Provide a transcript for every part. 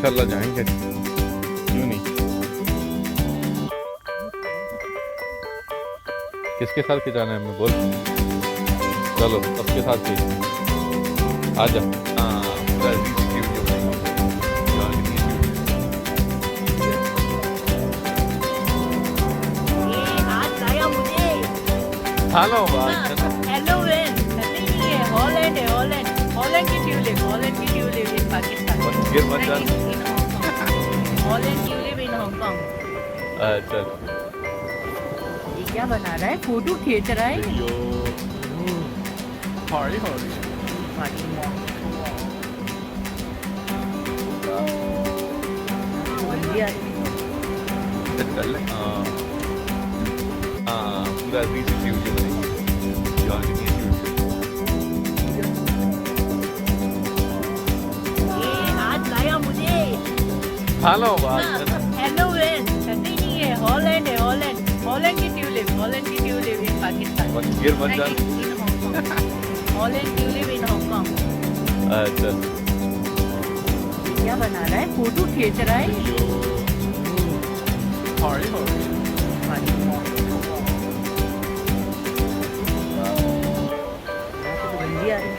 इंशाल्लाह जाएंगे, क्यों नहीं। किसके साथ के जाना है मैं बोल, चलो सबके साथ के आजा। हेलो हेलो नहीं है, हॉलैंड है, हॉलैंड, हॉलैंड की ट्यूलिप, हॉलैंड की ट्यूलिप इन पाकिस्तान, हॉलैंड ट्यूलिप इन हांगकांग। अच्छा ये क्या बना रहा है, फोटो खींच रहा है। हॉरी हॉरी पूरा हेलो हेलो नहीं है, हॉलैंड है, हॉलैंड, हॉलैंड की ट्यूलिप, हॉलैंड की ट्यूलिप इन पाकिस्तान, हॉलैंड ट्यूलिप इन हांगकांग। अच्छा क्या बना रहा है, फोटो खींच रहा है। हॉरी हॉरी बंदी आ रही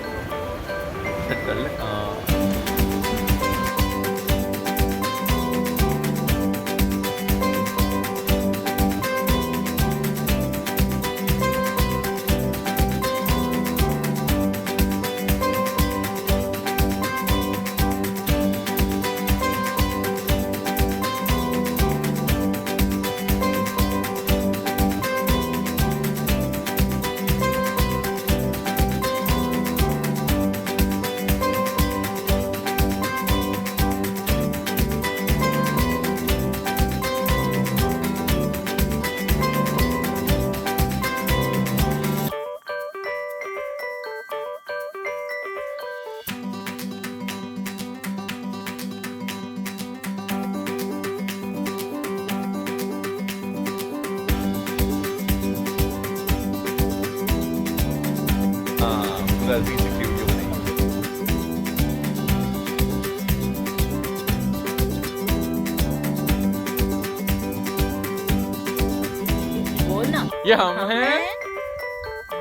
बोलना, ये हम हैं,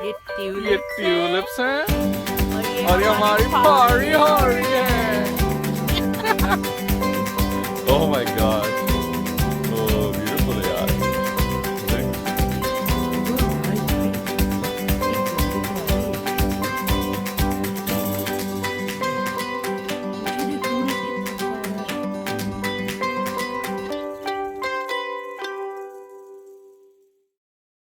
ये ट्यूलिप्स हैं और ये हमारी हॉरी हॉरी है।